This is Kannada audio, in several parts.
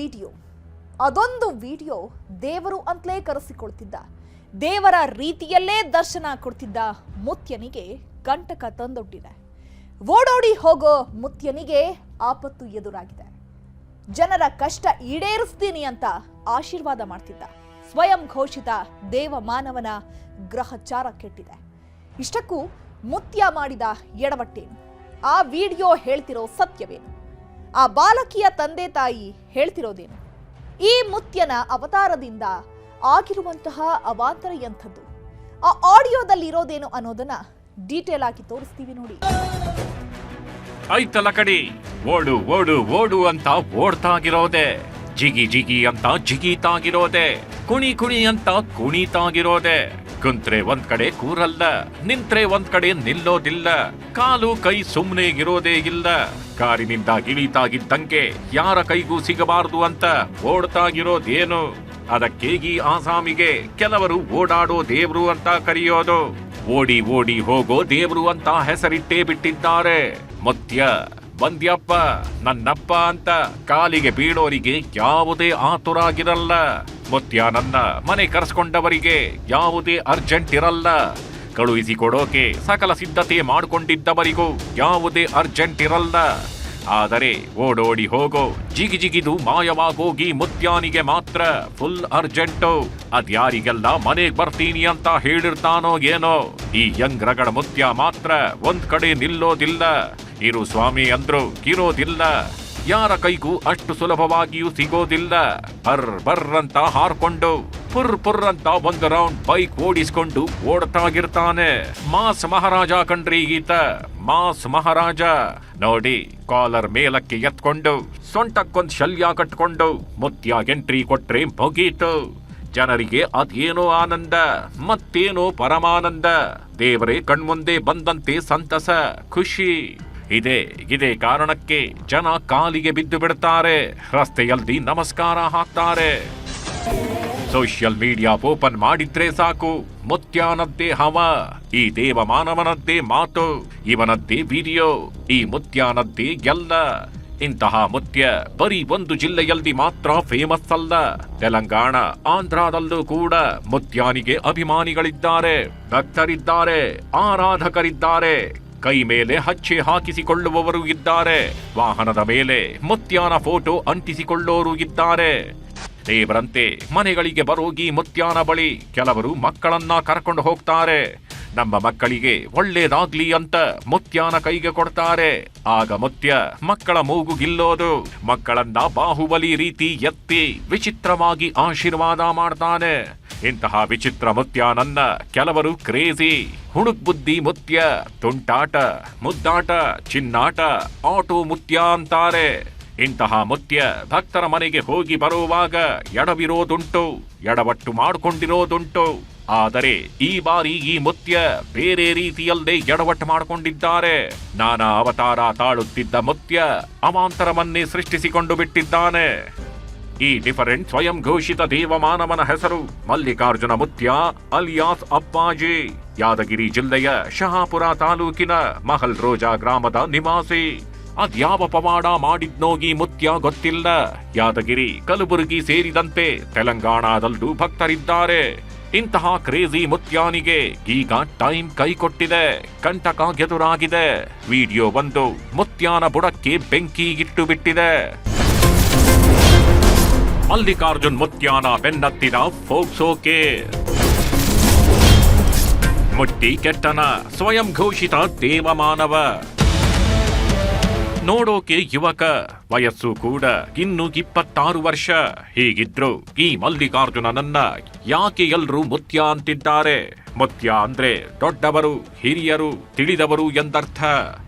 ವಿಡಿಯೋ, ಅದೊಂದು ವಿಡಿಯೋ ದೇವರು ಅಂತಲೇ ಕರೆಸಿಕೊಳ್ತಿದ್ದ, ದೇವರ ರೀತಿಯಲ್ಲೇ ದರ್ಶನ ಕೊಡ್ತಿದ್ದ ಮುತ್ಯನಿಗೆ ಕಂಟಕ ತಂದೊಡ್ಡಿದೆ. ಓಡೋಡಿ ಹೋಗೋ ಮುತ್ಯನಿಗೆ ಆಪತ್ತು ಎದುರಾಗಿದೆ. ಜನರ ಕಷ್ಟ ಈಡೇರಿಸ್ತೀನಿ ಅಂತ ಆಶೀರ್ವಾದ ಮಾಡ್ತಿದ್ದ ಸ್ವಯಂ ಘೋಷಿತ ದೇವಮಾನವನ ಗ್ರಹಚಾರ ಕೆಟ್ಟಿದೆ. ಇಷ್ಟಕ್ಕೂ ಮುತ್ಯ ಮಾಡಿದ ಎಡವಟ್ಟೇನು? ಆ ವಿಡಿಯೋ ಹೇಳ್ತಿರೋ ಸತ್ಯವೇನು? ಆ ಬಾಲಕಿಯ ತಂದೆ ತಾಯಿ ಹೇಳ್ತಿರೋದೇನು? ಈ ಮುತ್ಯನ ಅವತಾರದಿಂದ ಆಗಿರುವಂತಹ ಅವಾಂತರ ಎಂಥದ್ದು? ಆ ಆಡಿಯೋದಲ್ಲಿ ಇರೋದೇನು ಅನ್ನೋದನ್ನ ಡೀಟೇಲ್ ಆಗಿ ತೋರಿಸ್ತೀವಿ ನೋಡಿ. ಐತಲ ಕಡಿ, ಓಡು ಓಡು ಓಡು ಅಂತ ಓಡ್ತಾಗಿರೋದೆ, ಜಿಗಿ ಜಿಗಿ ಅಂತ ಜಿಗೀತಾಗಿರೋದೆ, ಕುಣಿ ಕುಣಿ ಅಂತ ಕುಣಿತಾಗಿರೋದೆ. ಕುಂತ್ರೆ ಒಂದ್ ಕಡೆ ಕೂರಲ್ಲ, ನಿಂತ್ರೆ ಒಂದ್ ಕಡೆ ನಿಲ್ಲೋದಿಲ್ಲ, ಕಾಲು ಕೈ ಸುಮ್ನೆ ಇರೋದೇ ಇಲ್ಲ. ಕಾರಿನಿಂದ ಇಳಿತಾಗಿದ್ದಂಗೆ ಯಾರ ಕೈಗೂ ಸಿಗಬಾರದು ಅಂತ ಓಡ್ತಾಗಿರೋದೇನು? ಅದಕ್ಕೇಗಿ ಆಸಾಮಿಗೆ ಕೆಲವರು ಓಡಾಡೋ ದೇವ್ರು ಅಂತ ಕರೆಯೋದು. ಓಡಿ ಓಡಿ ಹೋಗೋ ದೇವ್ರು ಅಂತ ಹೆಸರಿಟ್ಟೇ ಬಿಟ್ಟಿದ್ದಾರೆ. ಮುತ್ಯ, ಬಂದ್ಯಪ್ಪ, ನನ್ನಪ್ಪ ಅಂತ ಕಾಲಿಗೆ ಬೀಳೋರಿಗೆ ಯಾವುದೇ ಆತುರ ಆಗಿರಲ್ಲ. ಮುತ್ಯ ನನ್ನ ಮನೆ ಕರೆಸ್ಕೊಂಡವರಿಗೆ ಯಾವುದೇ ಅರ್ಜೆಂಟ್ ಇರಲ್ಲ. ಕಳುಹಿಸಿಕೊಡೋಕೆ ಸಕಲ ಸಿದ್ಧತೆ ಮಾಡಿಕೊಂಡಿದ್ದವರಿಗೂ ಯಾವುದೇ ಅರ್ಜೆಂಟ್ ಇರಲ್ಲ. ಆದರೆ ಓಡೋಡಿ ಹೋಗೋ ಜಿಗಿ ಜಿಗಿದು ಮಾಯವಾಗೋಗಿ ಮುತ್ಯಾನಿಗೆ ಮಾತ್ರ ಫುಲ್ ಅರ್ಜೆಂಟು. ಅದ್ಯಾರಿಗೆಲ್ಲ ಮನೆಗ್ ಬರ್ತೀನಿ ಅಂತ ಹೇಳಿರ್ತಾನೋ ಏನೋ. ಈ ಯಂಗ್ ರಗಡ ಮುತ್ಯ ಮಾತ್ರ ಒಂದ್ ಕಡೆ ನಿಲ್ಲೋದಿಲ್ಲ. ಇರು ಸ್ವಾಮಿ ಅಂದ್ರು ಇರೋದಿಲ್ಲ. ಯಾರ ಕೈಗೂ ಅಷ್ಟು ಸುಲಭವಾಗಿಯೂ ಸಿಗೋದಿಲ್ಲ. ಬರ್ರಂತ ಹಾರ್ಕೊಂಡು ಪುರ್ ಅಂತ ಒಂದು ರೌಂಡ್ ಬೈಕ್ ಓಡಿಸ್ಕೊಂಡು ಓಡ್ತಾಗಿರ್ತಾನೆ. ಮಾಸ್ ಮಹಾರಾಜ ಕಣ್ರಿ ಈತ, ಮಾಸ್ ಮಹಾರಾಜ. ನೋಡಿ, ಕಾಲರ್ ಮೇಲಕ್ಕೆ ಎತ್ಕೊಂಡು ಸೊಂಟಕ್ಕೊಂದ್ ಶಲ್ಯ ಕಟ್ಕೊಂಡು ಮುತ್ಯ ಎಂಟ್ರಿ ಕೊಟ್ರೆ ಮುಗೀತು. ಜನರಿಗೆ ಅದೇನೋ ಆನಂದ, ಮತ್ತೇನೋ ಪರಮಾನಂದ. ದೇವರೇ ಕಣ್ಮುಂದೆ ಬಂದಂತೆ ಸಂತಸ, ಖುಷಿ. ಇದೇ ಕಾರಣಕ್ಕೆ ಜನ ಕಾಲಿಗೆ ಬಿದ್ದು ಬಿಡ್ತಾರೆ, ರಸ್ತೆಯಲ್ಲಿ ನಮಸ್ಕಾರ ಹಾಕ್ತಾರೆ. ಸೋಷಿಯಲ್ ಮೀಡಿಯಾ ಓಪನ್ ಮಾಡಿದ್ರೆ ಸಾಕು, ಮುತ್ಯಾನದ್ದೇ ಹವ, ಈ ದೇವಮಾನವನದ್ದೇ ಮಾತು, ಇವನದ್ದೇ ವಿಡಿಯೋ, ಈ ಮುತ್ಯಾನದ್ದೇ ಎಲ್ಲ. ಇಂತಹ ಮುತ್ಯ ಬರೀ ಒಂದು ಜಿಲ್ಲೆಯಲ್ಲಿ ಮಾತ್ರ ಫೇಮಸ್ ಅಲ್ಲ. ತೆಲಂಗಾಣ, ಆಂಧ್ರದಲ್ಲೂ ಕೂಡ ಮುತ್ಯಾನಿಗೆ ಅಭಿಮಾನಿಗಳಿದ್ದಾರೆ, ಭಕ್ತರಿದ್ದಾರೆ, ಆರಾಧಕರಿದ್ದಾರೆ. ಕೈ ಮೇಲೆ ಹಚ್ಚೆ ಹಾಕಿಸಿಕೊಳ್ಳುವವರು ಇದ್ದಾರೆ, ವಾಹನದ ಮೇಲೆ ಮುತ್ಯಾನ ಫೋಟೋ ಅಂಟಿಸಿಕೊಳ್ಳೋರು ಇದ್ದಾರೆ. ದೇವರಂತೆ ಮನೆಗಳಿಗೆ ಬರೋಗಿ ಮುತ್ಯಾನ ಬಳಿ ಕೆಲವರು ಮಕ್ಕಳನ್ನ ಕರ್ಕೊಂಡು ಹೋಗ್ತಾರೆ. ನಮ್ಮ ಮಕ್ಕಳಿಗೆ ಒಳ್ಳೇದಾಗ್ಲಿ ಅಂತ ಮುತ್ಯಾನ ಕೈಗೆ ಕೊಡ್ತಾರೆ. ಆಗ ಮುತ್ಯ ಮಕ್ಕಳ ಮೂಗು ಗಿಲ್ಲೋದು, ಮಕ್ಕಳನ್ನ ಬಾಹುಬಲಿ ರೀತಿ ಎತ್ತಿ ವಿಚಿತ್ರವಾಗಿ ಆಶೀರ್ವಾದ ಮಾಡ್ತಾನೆ. ಇಂತಹ ವಿಚಿತ್ರ ಮುತ್ಯಾನನ್ನ ಕೆಲವರು ಕ್ರೇಜಿ, ಹುಡುಕ್ ಬುದ್ಧಿ ಮುತ್ಯ, ತುಂಟಾಟ, ಮುದ್ದಾಟ, ಚಿನ್ನಾಟ, ಆಟೋ ಮುತ್ಯ ಅಂತಾರೆ. ಇಂತಹ ಮುತ್ಯ ಭಕ್ತರ ಮನೆಗೆ ಹೋಗಿ ಬರುವಾಗ ಎಡವಿರೋದುಂಟು, ಎಡವಟ್ಟು ಮಾಡಿಕೊಂಡಿರೋದುಂಟು. ಆದರೆ ಈ ಬಾರಿ ಈ ಮುತ್ಯ ಬೇರೆ ರೀತಿಯಲ್ಲೇ ಎಡವಟ್ಟು ಮಾಡಿಕೊಂಡಿದ್ದಾರೆ. ನಾನಾ ಅವತಾರ ತಾಳುತ್ತಿದ್ದ ಮುತ್ಯ ಅವಾಂತರವನ್ನೇ ಸೃಷ್ಟಿಸಿಕೊಂಡು ಬಿಟ್ಟಿದ್ದಾನೆ. ಈ ಡಿಫರೆಂಟ್ ಸ್ವಯಂ ಘೋಷಿತ ದೇವಮಾನವನ ಹೆಸರು ಮಲ್ಲಿಕಾರ್ಜುನ ಮುತ್ಯ ಅಲಿಯಾಸ್ ಅಪ್ಪಾಜಿ. ಯಾದಗಿರಿ ಜಿಲ್ಲೆಯ ಶಹಾಪುರ ತಾಲೂಕಿನ ಮಹಲ್ ರೋಜಾ ಗ್ರಾಮದ ನಿವಾಸಿ. ಅದ್ಯಾವ ಪವಾಡ ಮಾಡಿದ್ನೋಗಿ ಮುತ್ಯ ಗೊತ್ತಿಲ್ಲ. ಯಾದಗಿರಿ, ಕಲಬುರಗಿ ಸೇರಿದಂತೆ ತೆಲಂಗಾಣದಲ್ಲೂ ಭಕ್ತರಿದ್ದಾರೆ. ಇಂತಹ ಕ್ರೇಜಿ ಮುತ್ಯಾನಿಗೆ ಈಗ ಟೈಮ್ ಕೈ ಕೊಟ್ಟಿದೆ, ಕಂಟಕ ಎದುರಾಗಿದೆ. ವಿಡಿಯೋ ಒಂದು ಮುತ್ಯಾನ ಬುಡಕ್ಕೆ ಬೆಂಕಿ ಇಟ್ಟು ಬಿಟ್ಟಿದೆ. ಮಲ್ಲಿಕಾರ್ಜುನ್ ಮುತ್ಯಾನ ಬೆನ್ನತ್ತಿದ ಫೋಕ್ಸೋ ಕೇಸ್. ಮುಟ್ಟಿ ಕೆಟ್ಟನ ಸ್ವಯಂ ಘೋಷಿತ ದೇವಮಾನವ. ನೋಡೋಕೆ ಯುವಕ, ವಯಸ್ಸು ಕೂಡ ಇನ್ನು 26 ವರ್ಷ. ಹೀಗಿದ್ರು ಈ ಮಲ್ಲಿಕಾರ್ಜುನನನ್ನ ಯಾಕೆ ಎಲ್ರೂ ಮುತ್ಯ ಅಂತಿದ್ದಾರೆ? ಮುತ್ಯ ಅಂದ್ರೆ ದೊಡ್ಡವರು, ಹಿರಿಯರು, ತಿಳಿದವರು ಎಂದರ್ಥ.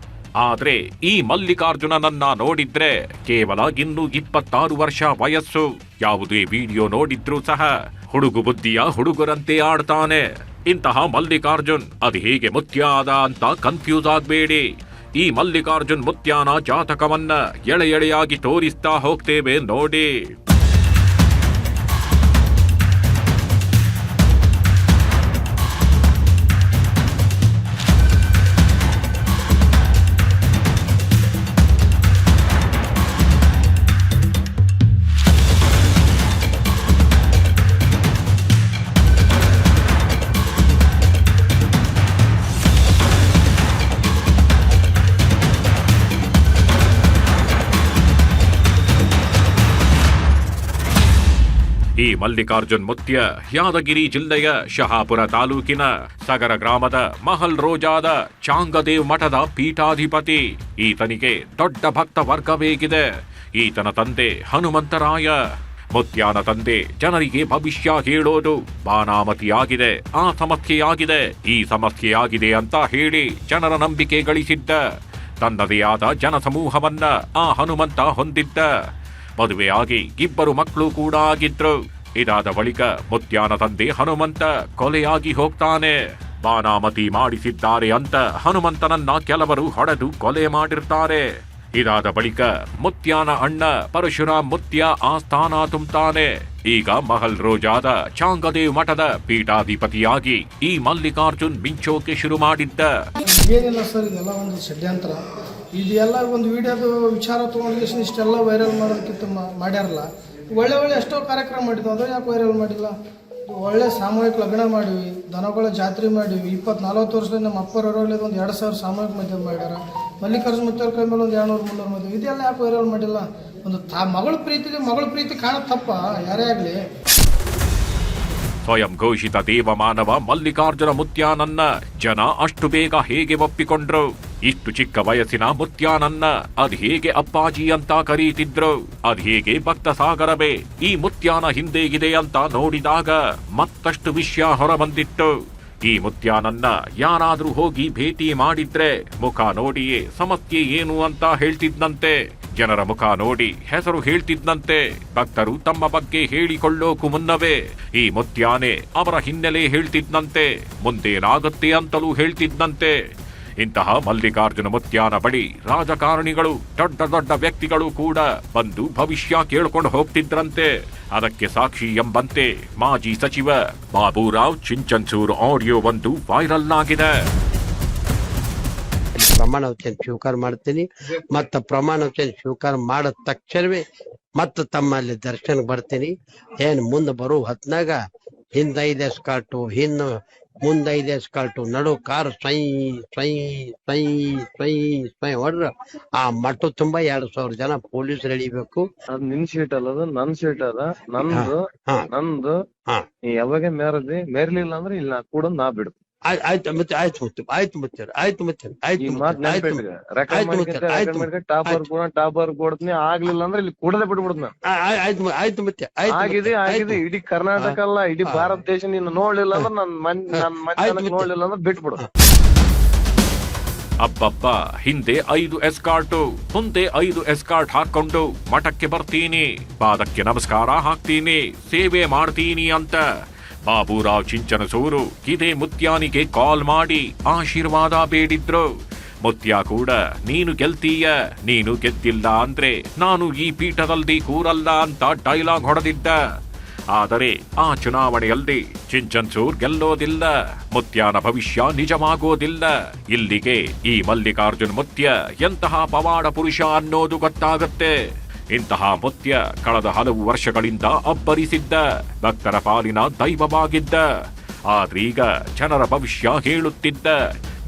ಆದ್ರೆ ಈ ಮಲ್ಲಿಕಾರ್ಜುನನನ್ನ ನೋಡಿದ್ರೆ ಕೇವಲ ಇನ್ನು 26 ವರ್ಷ ವಯಸ್ಸು. ಯಾವುದೇ ವಿಡಿಯೋ ನೋಡಿದ್ರೂ ಸಹ ಹುಡುಗು ಬುದ್ಧಿಯ ಹುಡುಗರಂತೆ ಆಡ್ತಾನೆ. ಇಂತಹ ಮಲ್ಲಿಕಾರ್ಜುನ್ ಅದು ಹೇಗೆ ಮುತ್ಯ ಆದ ಅಂತ ಕನ್ಫ್ಯೂಸ್ ಆಗ್ಬೇಡಿ. ಈ ಮಲ್ಲಿಕಾರ್ಜುನ್ ಮುತ್ಯಾನ ಜಾತಕವನ್ನ ಎಳೆ ಎಳೆಯಾಗಿ ತೋರಿಸ್ತಾ ಹೋಗ್ತೇವೆ ನೋಡಿ. ಈ ಮಲ್ಲಿಕಾರ್ಜುನ್ ಮುತ್ಯ ಯಾದಗಿರಿ ಜಿಲ್ಲೆಯ ಶಹಾಪುರ ತಾಲೂಕಿನ ಸಗರ ಗ್ರಾಮದ ಮಹಲ್ ರೋಜಾದ ಚಾಂಗದೇವ್ ಮಠದ ಪೀಠಾಧಿಪತಿ. ಈತನಿಗೆ ದೊಡ್ಡ ಭಕ್ತ ವರ್ಗವೇಗಿದೆ. ಈತನ ತಂದೆ ಹನುಮಂತರಾಯ. ಮುತ್ಯಾನ ತಂದೆ ಜನರಿಗೆ ಭವಿಷ್ಯ ಹೇಳೋದು. ಬಾನಾಮತಿಯಾಗಿದೆ, ಆ ಸಮಸ್ಯೆಯಾಗಿದೆ, ಈ ಸಮಸ್ಯೆಯಾಗಿದೆ ಅಂತ ಹೇಳಿ ಜನರ ನಂಬಿಕೆ ಗಳಿಸಿದ್ದ. ತನ್ನದೇ ಆದ ಜನಸಮೂಹವನ್ನ ಆ ಹನುಮಂತ ಹೊಂದಿದ್ದ. ಮದುವೆಯಾಗಿ ಇಬ್ಬರು ಮಕ್ಕಳು ಕೂಡ ಆಗಿದ್ರು. ಇದಾದ ಬಳಿಕ ಮುತ್ಯಾನ ತಂದೆ ಹನುಮಂತ ಕೊಲೆಯಾಗಿ ಹೋಗ್ತಾನೆ. ಬಾನಾಮತಿ ಮಾಡಿಸಿದ್ದಾರೆ ಅಂತ ಹನುಮಂತನನ್ನ ಕೆಲವರು ಹೊಡೆದು ಕೊಲೆ ಮಾಡಿರ್ತಾರೆ. ಇದಾದ ಬಳಿಕ ಮುತ್ಯಾನ ಅಣ್ಣ ಪರಶುರಾಮ್ ಮುತ್ಯ ಆ ಸ್ಥಾನ ತುಂಬುತ್ತಾನೆ. ಈಗ ಮಹಲ್ ರೋಜಾದ ಚಾಂಗದೇವ್ ಮಠದ ಪೀಠಾಧಿಪತಿಯಾಗಿ ಈ ಮಲ್ಲಿಕಾರ್ಜುನ್ ಮಿಂಚೋಕೆ ಶುರು ಮಾಡಿದ್ದ. ಏನಿಲ್ಲ ಸರ್, ಇದೆಲ್ಲ ಒಂದು ಷಡ್ಯಂತ್ರ. ಇದೆಲ್ಲ ಒಂದು ವಿಡಿಯೋದು ವಿಚಾರ ತೊಗೊಂಡು ಇಷ್ಟೆಲ್ಲ ವೈರಲ್ ಮಾಡೋದಕ್ಕಿಂತ ಮಾಡ್ಯಾರಲ್ಲ. ಒಳ್ಳೆ ಎಷ್ಟೋ ಕಾರ್ಯಕ್ರಮ ಮಾಡಿದ್ವು, ಅದು ಯಾಕೆ ವೈರಲ್ ಮಾಡಿಲ್ಲ? ಒಳ್ಳೆ ಸಾಮೂಹಿಕ ಲಗ್ನ ಮಾಡಿವಿ, ದನಗಳ ಜಾತ್ರೆ ಮಾಡಿವಿ. 20-40 ವರ್ಷದಿಂದ ನಮ್ಮ ಅಪ್ಪರವರಲ್ಲಿ ಒಂದು 2,000 ಸಾಮೂಹಿಕ ಮದುವೆ ಮಾಡ್ಯಾರ. ಮಲ್ಲಿಕಾರ್ಜುನ್ ಮುತ್ಯಾರ ಕೈ ಮೇಲೆ ಒಂದು 200-300 ಮದುವೆ. ಇದೆಲ್ಲ ಯಾಕೆ ವೈರಲ್ ಮಾಡಿಲ್ಲ? ಒಂದು ಮಗಳ ಪ್ರೀತಿ ಕಾಣೋದು ತಪ್ಪ ಯಾರೇ ಆಗಲಿ. ಸ್ವಯಂ ಘೋಷಿತ ದೇವಮಾನವ ಮಲ್ಲಿಕಾರ್ಜುನ ಮುತ್ಯಾನನ್ನ ಜನ ಅಷ್ಟು ಬೇಗ ಹೇಗೆ ಒಪ್ಪಿಕೊಂಡ್ರು? ಇಷ್ಟು ಚಿಕ್ಕ ವಯಸ್ಸಿನ ಮುತ್ಯಾನನ್ನ ಅದ್ ಹೇಗೆ ಅಪ್ಪಾಜಿ ಅಂತ ಕರೀತಿದ್ರು? ಅದ್ ಹೇಗೆ ಭಕ್ತ ಸಾಗರವೇ ಈ ಮುತ್ಯಾನ ಹಿಂದೆ ಇದೆ ಅಂತ ನೋಡಿದಾಗ ಮತ್ತಷ್ಟು ವಿಷಯ ಹೊರಬಂದಿತ್ತು. ಈ ಮುತ್ಯಾನನ್ನ ಯಾರಾದ್ರೂ ಹೋಗಿ ಭೇಟಿ ಮಾಡಿದ್ರೆ ಮುಖ ನೋಡಿಯೇ ಸಮಸ್ಯೆ ಏನು ಅಂತ ಹೇಳ್ತಿದ್ನಂತೆ. ಜನರ ಮುಖ ನೋಡಿ ಹೆಸರು ಹೇಳ್ತಿದ್ನಂತೆ. ಭಕ್ತರು ತಮ್ಮ ಬಗ್ಗೆ ಹೇಳಿಕೊಳ್ಳೋಕು ಮುನ್ನವೇ ಈ ಮುತ್ಯಾನೆ ಅವರ ಹಿನ್ನೆಲೆ ಹೇಳ್ತಿದ್ನಂತೆ. ಮುಂದೇನಾಗುತ್ತೆ ಅಂತಲೂ ಹೇಳ್ತಿದ್ನಂತೆ. ಇಂತಹ ಮಲ್ಲಿಕಾರ್ಜುನ ಮುತ್ಯಾನ ಬಳಿ ರಾಜಕಾರಣಿಗಳು, ದೊಡ್ಡ ದೊಡ್ಡ ವ್ಯಕ್ತಿಗಳು ಕೂಡ ಬಂದು ಭವಿಷ್ಯ ಕೇಳ್ಕೊಂಡು ಹೋಗ್ತಿದ್ರಂತೆ. ಅದಕ್ಕೆ ಸಾಕ್ಷಿ ಎಂಬಂತೆ ಮಾಜಿ ಸಚಿವ ಬಾಬುರಾವ್ ಚಿಂಚನ್ಸೂರ್ ಆಡಿಯೋ ಒಂದು ವೈರಲ್ ಆಗಿದೆ. ಪ್ರಮಾಣ ವಚನ ಸ್ವೀಕಾರ ಮಾಡ್ತೀನಿ, ಮತ್ತ ಪ್ರಮಾಣ ವಚನ ಸ್ವೀಕಾರ ಮಾಡಿದ ತಕ್ಷಣವೇ ಮತ್ತ ತಮ್ಮಲ್ಲಿ ದರ್ಶನಕ್ಕೆ ಬರ್ತೀನಿ. ಏನ್ ಮುಂದೆ ಬರೋ ಹೊತ್ನಾಗ ಹಿಂದ 5 ಎಸ್ಕಾರ್ಟು, ಮುಂದೆ 5 ಎಸ್ಕಾರ್ಟು, ನಡು ಕಾರ್ ಸ್ವೈ ಸ್ವೈ ಸ್ವೈ ಸ್ವೈ ಸ್ವೈ ಹೊಡ್ರ ಆ ಮಠ ತುಂಬಾ 2,000 ಜನ ಪೊಲೀಸ್ ಹಿಡಿಬೇಕು. ಅದ್ ನಿನ್ ಸೀಟ್ ಅಲ್ಲ, ಅದು ನನ್ ಸೀಟ್ ಅದ, ನಂದು. ಯಾವಾಗ ಮೇರ್ಲಿಲ್ಲ ಅಂದ್ರೆ ಇಲ್ಲ ಕೂಡ ನಾ ಬಿಡು. ಟಾಪರ್ ಕೊಡ್ತೀನಿ, ಆಗ್ಲಿಲ್ಲ ಅಂದ್ರೆ ಇಲ್ಲಿ ಕೂಡಲೇ ಬಿಡ್ಬಿಡುದ್ ನಾನು. ಆಗಿದೆ ಇಡೀ ಕರ್ನಾಟಕ ಅಲ್ಲ, ಇಡೀ ಭಾರತ ದೇಶ ನೀನು ನೋಡ್ಲಿಲ್ಲ ಅಂದ್ರೆ ನನ್ ನೋಡ್ಲಿಲ್ಲ ಅಂದ್ರೆ ಬಿಟ್ಬಿಡು. ಅಬ್ಬಬ್ಬ, ಹಿಂದೆ 5 ಎಸ್ಕಾರ್ಟು, ಮುಂದೆ 5 ಎಸ್ಕಾರ್ಟ್ ಹಾಕೊಂಡು ಮಠಕ್ಕೆ ಬರ್ತೀನಿ, ಪಾದಕ್ಕೆ ನಮಸ್ಕಾರ ಹಾಕ್ತೀನಿ, ಸೇವೆ ಮಾಡ್ತೀನಿ ಅಂತ ಬಾಬುರಾವ್ ಚಿಂಚನಸೂರು ಇದೇ ಮುತ್ಯಾನಿಗೆ ಕಾಲ್ ಮಾಡಿ ಆಶೀರ್ವಾದ ಬೇಡಿದ್ರು. ಮುತ್ಯ ಕೂಡ ನೀನು ಗೆಲ್ತೀಯ, ನೀನು ಗೆದ್ದಿಲ್ಲ ಅಂದ್ರೆ ನಾನು ಈ ಪೀಠದಲ್ಲಿ ಕೂರಲ್ಲ ಅಂತ ಡೈಲಾಗ್ ಹೊಡೆದಿದ್ದ. ಆದರೆ ಆ ಚುನಾವಣೆಯಲ್ಲಿ ಚಿಂಚನ್ಸೂರ್ ಗೆಲ್ಲೋದಿಲ್ಲ, ಮುತ್ಯಾನ ಭವಿಷ್ಯ ನಿಜವಾಗೋದಿಲ್ಲ. ಇಲ್ಲಿಗೆ ಈ ಮಲ್ಲಿಕಾರ್ಜುನ್ ಮುತ್ಯ ಎಂತಹ ಪವಾಡ ಪುರುಷ ಅನ್ನೋದು ಗೊತ್ತಾಗತ್ತೆ. ಇಂತಹ ಮುತ್ಯ ಕಳೆದ ಹಲವು ವರ್ಷಗಳಿಂದ ಅಬ್ಬರಿಸಿದ್ದ, ಭಕ್ತರ ಪಾಲಿನ ದೈವವಾಗಿದ್ದ. ಆದ್ರೀಗ ಜನರ ಭವಿಷ್ಯ ಹೇಳುತ್ತಿದ್ದ,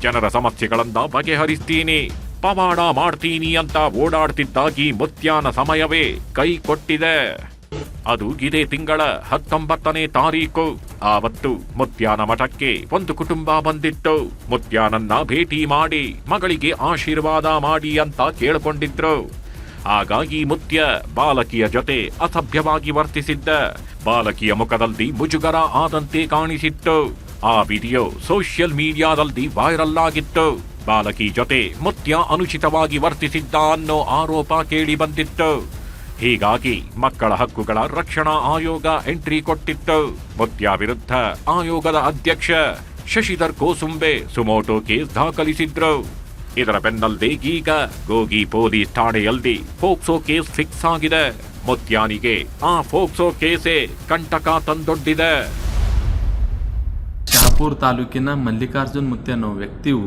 ಜನರ ಸಮಸ್ಯೆಗಳನ್ನ ಬಗೆಹರಿಸ್ತೀನಿ, ಪವಾಡ ಮಾಡ್ತೀನಿ ಅಂತ ಓಡಾಡ್ತಿದ್ದಾಗಿ ಮುತ್ಯಾನ ಸಮಯವೇ ಕೈ ಕೊಟ್ಟಿದೆ. ಅದು ಇದೇ ತಿಂಗಳ 19ನೇ ತಾರೀಕು. ಆವತ್ತು ಮುತ್ಯಾನ ಮಠಕ್ಕೆ ಒಂದು ಕುಟುಂಬ ಬಂದಿತ್ತು. ಮುತ್ಯಾನನ್ನ ಭೇಟಿ ಮಾಡಿ ಮಗಳಿಗೆ ಆಶೀರ್ವಾದ ಮಾಡಿ ಅಂತ ಕೇಳಿಕೊಂಡಿದ್ರು. ಆಗ ಈ ಮುತ್ಯ ಬಾಲಕಿಯ ಜೊತೆ ಅಸಭ್ಯವಾಗಿ ವರ್ತಿಸಿದ್ದ. ಬಾಲಕಿಯ ಮುಖದಲ್ಲಿ ಮುಜುಗರ ಆದಂತೆ ಕಾಣಿಸಿತ್ತು. ಆ ವಿಡಿಯೋ ಸೋಷಿಯಲ್ ಮೀಡಿಯಾದಲ್ಲಿ ವೈರಲ್ ಆಗಿತ್ತು. ಬಾಲಕಿ ಜೊತೆ ಮುತ್ಯ ಅನುಚಿತವಾಗಿ ವರ್ತಿಸಿದ್ದ ಅನ್ನೋ ಆರೋಪ ಕೇಳಿ ಬಂದಿತ್ತು. ಹೀಗಾಗಿ ಮಕ್ಕಳ ಹಕ್ಕುಗಳ ರಕ್ಷಣಾ ಆಯೋಗ ಎಂಟ್ರಿ ಕೊಟ್ಟಿತ್ತು. ಮುತ್ಯ ವಿರುದ್ಧ ಆಯೋಗದ ಅಧ್ಯಕ್ಷ ಶಶಿಧರ್ ಕೋಸುಂಬೆ ಸುಮೋಟೋ ಕೇಸ್ ದಾಖಲಿಸಿದ್ರು. ಇದರ ಬೆನ್ನಲ್ಲೇ ಈಗ ಗೋಗಿ ಪೊಲೀಸ್ ಠಾಣೆಯಲ್ಲಿ ಫೋಕ್ಸೋ ಕೇಸ್ ಫಿಕ್ಸ್ ಆಗಿದೆ. ಮುತ್ಯಾನಿಗೆ ಆ ಫೋಕ್ಸೋ ಕೇಸೇ ಕಂಟಕ ತಂದೊಡ್ಡಿದೆ. ಶಹಾಪುರ ತಾಲೂಕಿನ ಮಲ್ಲಿಕಾರ್ಜುನ್ ಮುತ್ಯ ಅನ್ನೋ ವ್ಯಕ್ತಿಯು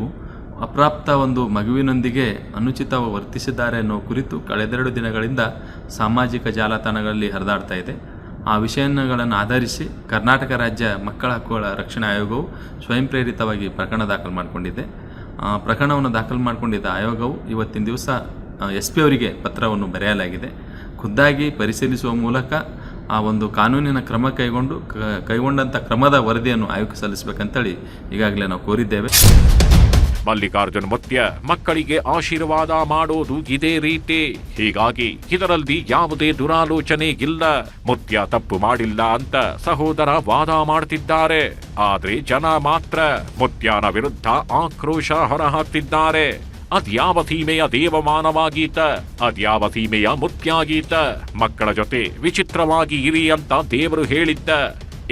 ಅಪ್ರಾಪ್ತ ಒಂದು ಮಗುವಿನೊಂದಿಗೆ ಅನುಚಿತವಾಗಿ ವರ್ತಿಸಿದ್ದಾರೆ ಅನ್ನೋ ಕುರಿತು ಕಳೆದೆರಡು ದಿನಗಳಿಂದ ಸಾಮಾಜಿಕ ಜಾಲತಾಣಗಳಲ್ಲಿ ಹರಿದಾಡ್ತಾ ಇದೆ. ಆ ವಿಷಯಗಳನ್ನು ಆಧರಿಸಿ ಕರ್ನಾಟಕ ರಾಜ್ಯ ಮಕ್ಕಳ ಹಕ್ಕುಗಳ ರಕ್ಷಣಾ ಆಯೋಗವು ಸ್ವಯಂ ಪ್ರೇರಿತವಾಗಿ ಪ್ರಕರಣ ದಾಖಲು ಮಾಡಿಕೊಂಡಿದೆ. ಪ್ರಕರಣವನ್ನು ದಾಖಲು ಮಾಡಿಕೊಂಡಿದ್ದ ಆಯೋಗವು ಇವತ್ತಿನ ದಿವಸ SP ಅವರಿಗೆ ಪತ್ರವನ್ನು ಬರೆಯಲಾಗಿದೆ. ಖುದ್ದಾಗಿ ಪರಿಶೀಲಿಸುವ ಮೂಲಕ ಆ ಒಂದು ಕಾನೂನಿನ ಕ್ರಮ ಕೈಗೊಂಡಂಥ ಕ್ರಮದ ವರದಿಯನ್ನು ಆಯೋಗಕ್ಕೆ ಸಲ್ಲಿಸಬೇಕಂತೇಳಿ ಈಗಾಗಲೇ ನಾವು ಕೋರಿದ್ದೇವೆ. ಮಲ್ಲಿಕಾರ್ಜುನ್ ಮುತ್ಯ ಮಕ್ಕಳಿಗೆ ಆಶೀರ್ವಾದ ಮಾಡೋದು ಇದೇ ರೀತಿ. ಹೀಗಾಗಿ ಇದರಲ್ಲಿ ಯಾವುದೇ ದುರಾಲೋಚನೆ ಇಲ್ಲ. ಮುತ್ಯ ತಪ್ಪು ಮಾಡಿಲ್ಲ ಅಂತ ಸಹೋದರ ವಾದ ಮಾಡ್ತಿದ್ದಾರೆ. ಆದ್ರೆ ಜನ ಮಾತ್ರ ಮುತ್ಯನ ವಿರುದ್ಧ ಆಕ್ರೋಶ ಹೊರಹಾಕ್ತಿದ್ದಾರೆ. ಅದ್ಯಾವ ಸೀಮೆಯ ದೇವಮಾನವಾಗೀತ, ಅದ್ಯಾವ ಸೀಮೆಯ ಮುತ್ಯಾಗೀತ. ಮಕ್ಕಳ ಜೊತೆ ವಿಚಿತ್ರವಾಗಿ ಇರಿ ಅಂತ ದೇವರು ಹೇಳಿದ್ದ.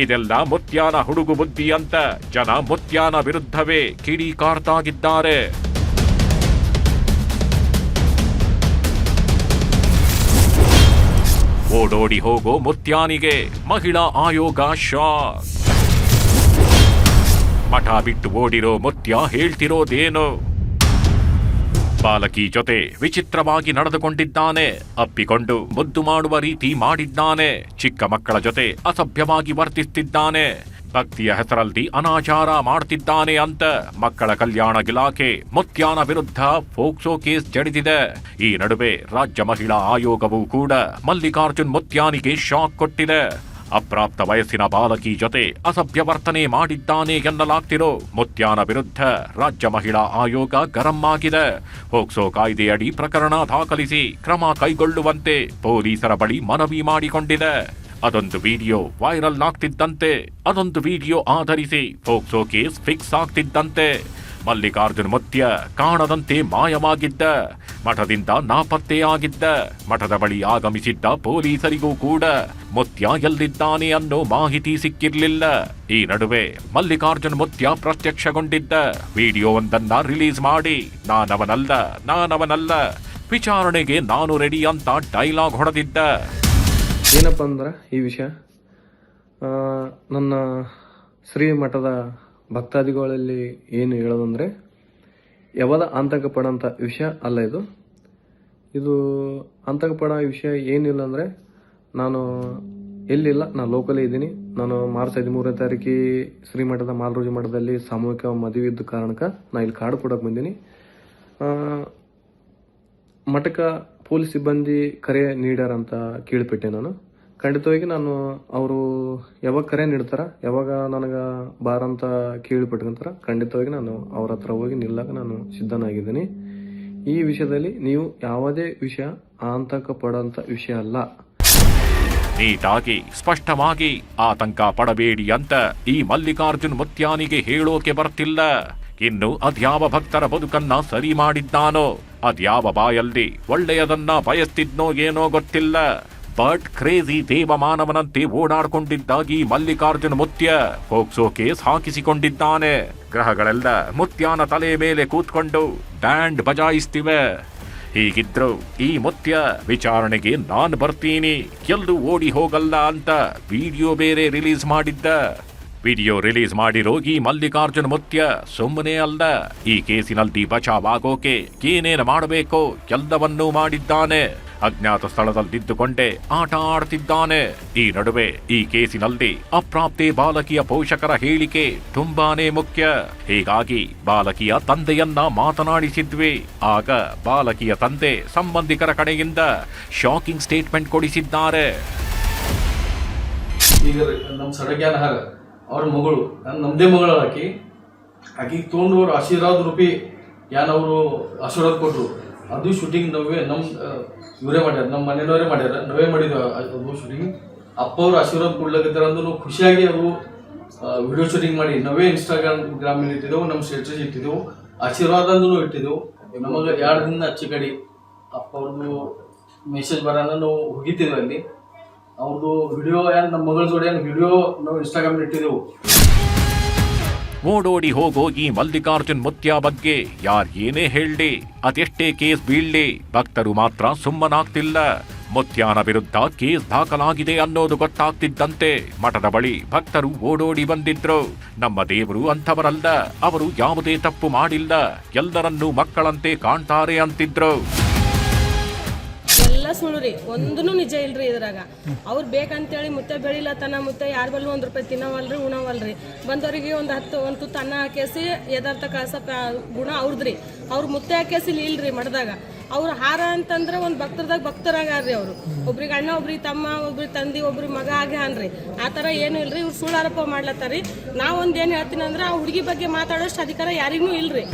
ಇದೆಲ್ಲ ಮುತ್ಯಾನ ಹುಡುಗು ಬುದ್ಧಿ ಅಂತ ಜನ ಮುತ್ಯಾನ ವಿರುದ್ಧವೇ ಕಿಡಿಕಾರ್ತಾಗಿದ್ದಾರೆ. ಓಡೋಡಿ ಹೋಗೋ ಮುತ್ಯಾನಿಗೆ ಮಹಿಳಾ ಆಯೋಗ ಶಾಕ್. ಮಠ ಬಿಟ್ಟು ಓಡಿರೋ ಮುತ್ಯ ಹೇಳ್ತಿರೋದೇನು? ಬಾಲಕಿ ಜೊತೆ ವಿಚಿತ್ರವಾಗಿ ನಡೆದುಕೊಂಡಿದ್ದಾನೆ. ಅಪ್ಪಿಕೊಂಡು ಮುದ್ದು ಮಾಡುವ ರೀತಿ ಮಾಡಿದ್ದಾನೆ. ಚಿಕ್ಕ ಮಕ್ಕಳ ಜೊತೆ ಅಸಭ್ಯವಾಗಿ ವರ್ತಿಸುತ್ತಿದ್ದಾನೆ. ಭಕ್ತಿಯ ಹೆಸರಲ್ಲಿ ಅನಾಚಾರ ಮಾಡ್ತಿದ್ದಾನೆ ಅಂತ ಮಕ್ಕಳ ಕಲ್ಯಾಣ ಇಲಾಖೆ ಮುತ್ಯಾನ ವಿರುದ್ಧ ಫೋಕ್ಸೋ ಕೇಸ್ ಜಡಿದಿದೆ. ಈ ನಡುವೆ ರಾಜ್ಯ ಮಹಿಳಾ ಆಯೋಗವೂ ಕೂಡ ಮಲ್ಲಿಕಾರ್ಜುನ್ ಮುತ್ಯಾನಿಗೆ ಶಾಕ್ ಕೊಟ್ಟಿದೆ. ಅಪ್ರಾಪ್ತ ವಯಸ್ಸಿನ ಬಾಲಕಿ ಜೊತೆ ಅಸಭ್ಯ ವರ್ತನೆ ಮಾಡಿದ್ದಾನೆ ಎನ್ನಲಾಗ್ತಿರೋ ಮುತ್ಯಾನ ವಿರುದ್ಧ ರಾಜ್ಯ ಮಹಿಳಾ ಆಯೋಗ ಗರಂ ಆಗಿದೆ. ಪೋಕ್ಸೋ ಕಾಯ್ದೆಯಡಿ ಪ್ರಕರಣ ದಾಖಲಿಸಿ ಕ್ರಮ ಕೈಗೊಳ್ಳುವಂತೆ ಪೊಲೀಸರ ಬಳಿ ಮನವಿ ಮಾಡಿಕೊಂಡಿದೆ. ಅದೊಂದು ವಿಡಿಯೋ ವೈರಲ್ ಆಗ್ತಿದ್ದಂತೆ, ಅದೊಂದು ವಿಡಿಯೋ ಆಧರಿಸಿ ಪೋಕ್ಸೋ ಕೇಸ್ ಫಿಕ್ಸ್ ಆಗ್ತಿದ್ದಂತೆ ಮಲ್ಲಿಕಾರ್ಜುನ್ ಮುತ್ಯ ಕಾಣದಂತೆ ಮಾಯವಾಗಿದ್ದ. ಮಠದಿಂದ ನಾಪತ್ತೆಯಾಗಿದ್ದ. ಮಠದ ಬಳಿ ಆಗಮಿಸಿದ್ದ ಪೊಲೀಸರಿಗೂ ಕೂಡ ಮುತ್ಯ ಎಲ್ಲಿದ್ದಾನೆ ಅನ್ನೋ ಮಾಹಿತಿ ಸಿಕ್ಕಿರ್ಲಿಲ್ಲ. ಈ ನಡುವೆ ಮಲ್ಲಿಕಾರ್ಜುನ್ ಮುತ್ಯ ಪ್ರತ್ಯಕ್ಷಗೊಂಡಿದ್ದ ವಿಡಿಯೋವೊಂದನ್ನ ರಿಲೀಸ್ ಮಾಡಿ ನಾನವನಲ್ಲ, ವಿಚಾರಣೆಗೆ ನಾನು ರೆಡಿ ಅಂತ ಡೈಲಾಗ್ ಹೊಡೆದಿದ್ದ. ಏನಪ್ಪ ಅಂದ್ರೆ ಈ ವಿಷಯ ನನ್ನ ಶ್ರೀ ಮಠದ ಭಕ್ತಾದಿಗಳಲ್ಲಿ ಏನು ಹೇಳೋದಂದ್ರೆ ಯಾವದ ಆತಂಕ ಪಡೋಂಥ ವಿಷಯ ಅಲ್ಲ. ಇದು ಆತಂಕ ಪಡೋ ವಿಷಯ ಏನಿಲ್ಲ ಅಂದರೆ ನಾನು ಎಲ್ಲಿಲ್ಲ, ನಾನು ಲೋಕಲೇ ಇದ್ದೀನಿ. ನಾನು ಮಾರ್ಚ್ 13ನೇ ತಾರೀಕಿಗೆ ಶ್ರೀಮಠದ ಮಾಲರೋಜಿ ಮಠದಲ್ಲಿ ಸಾಮೂಹಿಕ ಮದುವೆ ಇದ್ದ ಕಾರಣಕ್ಕೆ ನಾನು ಇಲ್ಲಿ ಕಾರ್ಡ್ ಕೊಡೋಕೆ ಬಂದೀನಿ. ಮಠಕ್ಕೆ ಪೊಲೀಸ್ ಸಿಬ್ಬಂದಿ ಕರೆ ನೀಡ್ಯಾರಂತ ಕೇಳಿಬಿಟ್ಟೆ. ನಾನು ಖಂಡಿತವಾಗಿ ಅವರು ಯಾವಾಗ ಕರೆ ನೀಡ್ತಾರ, ಯಾವಾಗ ನನಗೆ ಬಾರಂತ ಕೇಳಿಬಿಟ್ಕೊಂತಾರ, ಖಂಡಿತವಾಗಿ ನಾನು ಅವ್ರ ಹತ್ರ ಹೋಗಿ ನಿಲ್ಲಕ ನಾನು ಸಿದ್ಧನಾಗಿದ್ದೀನಿ. ಈ ವಿಷಯದಲ್ಲಿ ನೀವು ಯಾವುದೇ ವಿಷಯ ಆತಂಕ ಪಡೋಂಥ ವಿಷಯ ಅಲ್ಲ. ನೀಟಾಗಿ ಸ್ಪಷ್ಟವಾಗಿ ಆತಂಕ ಪಡಬೇಡಿ ಅಂತ ಈ ಮಲ್ಲಿಕಾರ್ಜುನ್ ಮುತ್ಯಾನಿಗೆ ಹೇಳೋಕೆ ಬರ್ತಿಲ್ಲ. ಇನ್ನು ಅದ್ಯಾವ ಭಕ್ತರ ಬದುಕನ್ನ ಸರಿ ಮಾಡಿದ್ದಾನೋ, ಅದ್ಯಾವ ಬಾಯಲ್ಲಿ ಒಳ್ಳೆಯದನ್ನ ಬಯಸ್ತಿದ್ನೋ ಏನೋ ಗೊತ್ತಿಲ್ಲ. ಬಟ್ ಕ್ರೇಜಿ ದೇವಮಾನವನಂತೆ ಓಡಾಡ್ಕೊಂಡಿದ್ದಾಗಿ ಮಲ್ಲಿಕಾರ್ಜುನ್ ಮುತ್ಯ ಪೋಕ್ಸೋ ಕೇಸ್ ಹಾಕಿಸಿಕೊಂಡಿದ್ದಾನೆ. ಗ್ರಹಗಳೆಲ್ಲ ಮುತ್ಯಾನ ತಲೆ ಮೇಲೆ ಕೂತ್ಕೊಂಡು ಬ್ಯಾಂಡ್ ಬಜಾಯಿಸ್ತಿವೆ. ಹೀಗಿದ್ರು ಈ ಮುತ್ಯ ವಿಚಾರಣೆಗೆ ನಾನ್ ಬರ್ತೀನಿ, ಎಲ್ಲೂ ಓಡಿ ಹೋಗಲ್ಲ ಅಂತ ವಿಡಿಯೋ ಬೇರೆ ರಿಲೀಸ್ ಮಾಡಿದ್ದ. ವಿಡಿಯೋ ರಿಲೀಸ್ ಮಾಡಿರೋ ಈ ಮಲ್ಲಿಕಾರ್ಜುನ್ ಮುತ್ಯ ಸುಮ್ಮನೆ ಅಲ್ಲ. ಈ ಕೇಸಿನಲ್ಲಿ ಬಚಾವಾಗೋಕೆ ಏನೇನು ಮಾಡಬೇಕೋ ಎಲ್ಲವನ್ನೂ ಮಾಡಿದ್ದಾನೆ. ಅಜ್ಞಾತ ಸ್ಥಳದಲ್ಲಿದ್ದುಕೊಂಡೇ ಆಟ ಆಡ್ತಿದ್ದಾನೆ. ಈ ನಡುವೆ ಈ ಕೇಸಿನಲ್ಲಿ ಅಪ್ರಾಪ್ತೆ ಬಾಲಕಿಯ ಪೋಷಕರ ಹೇಳಿಕೆ ತುಂಬಾನೇ ಮುಖ್ಯ. ಹೀಗಾಗಿ ಬಾಲಕಿಯ ತಂದೆಯನ್ನ ಮಾತನಾಡಿಸಿದ್ವಿ. ಆಗ ಬಾಲಕಿಯ ತಂದೆ ಸಂಬಂಧಿಕರ ಕಡೆಯಿಂದ ಶಾಕಿಂಗ್ ಸ್ಟೇಟ್ಮೆಂಟ್ ಕೊಡಿಸಿದ್ದಾರೆ. ಈಗ ನಮ್ಮ ಸಡಗ್ಯಾನ ಹಾರ ಅವ್ರ ಮಗಳು ನಮ್ದೇ ಮಗಳು ಆಕಿಗೆ ತೊಗೊಂಡು ಅವ್ರು ಆಶೀರ್ವಾದ ರೂಪಿ ಅವರು ಆಶೀರ್ವಾದ ಕೊಟ್ಟರು. ಅದು ಶೂಟಿಂಗ್ ಇವರೇ ಮಾಡ್ಯಾರ, ನಮ್ಮ ಮನೆಯವರೇ ಮಾಡ್ಯಾರ, ನಾವೇ ಮಾಡಿದ್ವಿ ಅದು ಶೂಟಿಂಗ್. ಅಪ್ಪ ಅವ್ರು ಆಶೀರ್ವಾದ ಕೊಡ್ಲಾಗಿದ್ದಾರೆ ಅಂದು ನಾವು ಖುಷಿಯಾಗಿ ಅವರು ವಿಡಿಯೋ ಶೂಟಿಂಗ್ ಮಾಡಿ ನಾವೇ ಇನ್ಸ್ಟಾಗ್ರಾಮ್ ಇಟ್ಟಿದ್ದೆವು, ನಮ್ಮ ಸ್ಟೇಟಸ್ ಇಟ್ಟಿದ್ದೆವು, ಆಶೀರ್ವಾದ ಅಂದೂ ಇಟ್ಟಿದ್ದೆವು. ನಮಗೆ 2 ದಿನ ಅಚ್ಚಿ ಕಡೆ ಅಪ್ಪ ಅವ್ರದ್ದು ಮೆಸೇಜ್ ಬರೋಣ ನಾವು ಹೋಗಿದ್ದೇವೆ. ಅಲ್ಲಿ ಅವ್ರದ್ದು ವಿಡಿಯೋ ನಮ್ಮ ಮಗಳ ಜೋಡಿ ವಿಡಿಯೋ ನಾವು ಇನ್ಸ್ಟಾಗ್ರಾಮ್ ಇಟ್ಟಿದ್ದೆವು. ಓಡೋಡಿ ಹೋಗೋ ಈ ಮಲ್ಲಿಕಾರ್ಜುನ್ ಮುತ್ಯ ಬಗ್ಗೆ ಯಾರ್ ಏನೇ ಹೇಳಿ, ಅದೆಷ್ಟೇ ಕೇಸ್ ಬೀಳ್ಲಿ, ಭಕ್ತರು ಮಾತ್ರ ಸುಮ್ಮನಾಗ್ತಿಲ್ಲ. ಮುತ್ಯಾನ ವಿರುದ್ಧ ಕೇಸ್ ದಾಖಲಾಗಿದೆ ಅನ್ನೋದು ಗೊತ್ತಾಗ್ತಿದ್ದಂತೆ ಮಠದ ಬಳಿ ಭಕ್ತರು ಓಡೋಡಿ ಬಂದಿದ್ರು. ನಮ್ಮ ದೇವರು ಅಂಥವರಲ್ಲ, ಅವರು ಯಾವುದೇ ತಪ್ಪು ಮಾಡಿಲ್ಲ, ಎಲ್ಲರನ್ನೂ ಮಕ್ಕಳಂತೆ ಕಾಣ್ತಾರೆ ಅಂತಿದ್ರು. ಎಲ್ಲ ಸುಳ್ಳು ರೀ, ಒಂದೂ ನಿಜ ಇಲ್ರಿ ಇದ್ರಾಗ. ಅವ್ರು ಬೇಕಂತೇಳಿ ಮುತ್ತೆ ಬೆಳಿಲ್ಲ ತನ್ನ ಮುತ್ತೆ ಯಾರ ಬಲ್ಲಿ 1 ರೂಪಾಯಿ ತಿನ್ನವಲ್ರಿ, ಉಣವಲ್ರಿ. ಬಂದವರಿಗೆ ಒಂದು ತುತ್ತು ಅನ್ನ ಹಾಕೇಸಿ ಯಥಾರ್ಥ ಕಳ್ಸ ಗುಣ ಅವ್ರದ್ರಿ. ಅವ್ರು ಮುತ್ತೆ ಹಾಕೇಸಿ ಇಲ್ರಿ ಮಠದಾಗ. ಅವ್ರ ಹಾರ ಅಂತಂದ್ರೆ ಒಂದು ಭಕ್ತರದಾಗ ಭಕ್ತರಾಗ್ರಿ ಅವರು. ಒಬ್ರಿಗೆ ಅಣ್ಣ, ಒಬ್ರಿಗೆ ತಮ್ಮ, ಒಬ್ರಿಗೆ ತಂದಿ, ಒಬ್ರಿಗೆ ಮಗ ಆಗ್ಯಾನ್ರಿ. ಆ ಥರ ಏನೂ ಇಲ್ರಿ. ಇವ್ರು ಸುಳ್ಳು ಆರೋಪ ಮಾಡ್ಲತ್ತಾರಿ. ನಾವೊಂದು ಏನು ಹೇಳ್ತೀನಿ ಅಂದ್ರೆ ಆ ಹುಡುಗಿ ಬಗ್ಗೆ ಮಾತಾಡೋಷ್ಟು ಅಧಿಕಾರ ಯಾರಿಗೂ ಇಲ್ರಿ.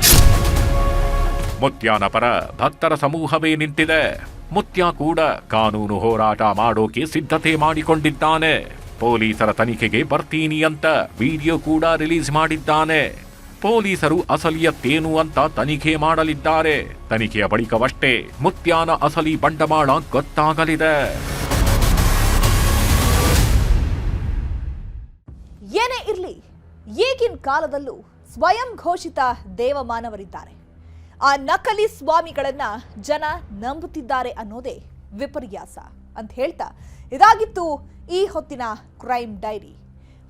ಮುತ್ಯಾನ ಪರ ಭಕ್ತರ ಸಮೂಹವೇ ನಿಂತಿದೆ. ಮುತ್ಯ ಕೂಡ ಕಾನೂನು ಹೋರಾಟ ಮಾಡೋಕೆ ಸಿದ್ಧತೆ ಮಾಡಿಕೊಂಡಿದ್ದಾನೆ. ಪೊಲೀಸರ ತನಿಖೆಗೆ ಬರ್ತೀನಿ ಅಂತ ವಿಡಿಯೋ ಕೂಡ ರಿಲೀಸ್ ಮಾಡಿದ್ದಾನೆ. ಪೊಲೀಸರು ಅಸಲಿಯತ್ತೇನು ಅಂತ ತನಿಖೆ ಮಾಡಲಿದ್ದಾರೆ. ತನಿಖೆಯ ಬಳಿಕವಷ್ಟೇ ಮುತ್ಯಾನ ಅಸಲಿ ಬಂಡವಾಳ ಗೊತ್ತಾಗಲಿದೆ. ಏನೇ ಇರಲಿ, ಈಗಿನ ಕಾಲದಲ್ಲೂ ಸ್ವಯಂ ಘೋಷಿತ ದೇವಮಾನವರಿದ್ದಾರೆ. ಆ ನಕಲಿ ಸ್ವಾಮಿಗಳನ್ನ ಜನ ನಂಬುತ್ತಿದ್ದಾರೆ ಅನ್ನೋದೇ ವಿಪರ್ಯಾಸ ಅಂತ ಹೇಳ್ತಾ ಇದಾಗಿತ್ತು ಈ ಹೊತ್ತಿನ ಕ್ರೈಮ್ ಡೈರಿ.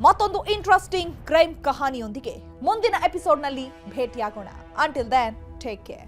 ಮತ್ತೊಂದು ಇಂಟ್ರೆಸ್ಟಿಂಗ್ ಕ್ರೈಮ್ ಕಹಾನಿಯೊಂದಿಗೆ ಮುಂದಿನ ಎಪಿಸೋಡ್ನಲ್ಲಿ ಭೇಟಿಯಾಗೋಣ. Until then, take care.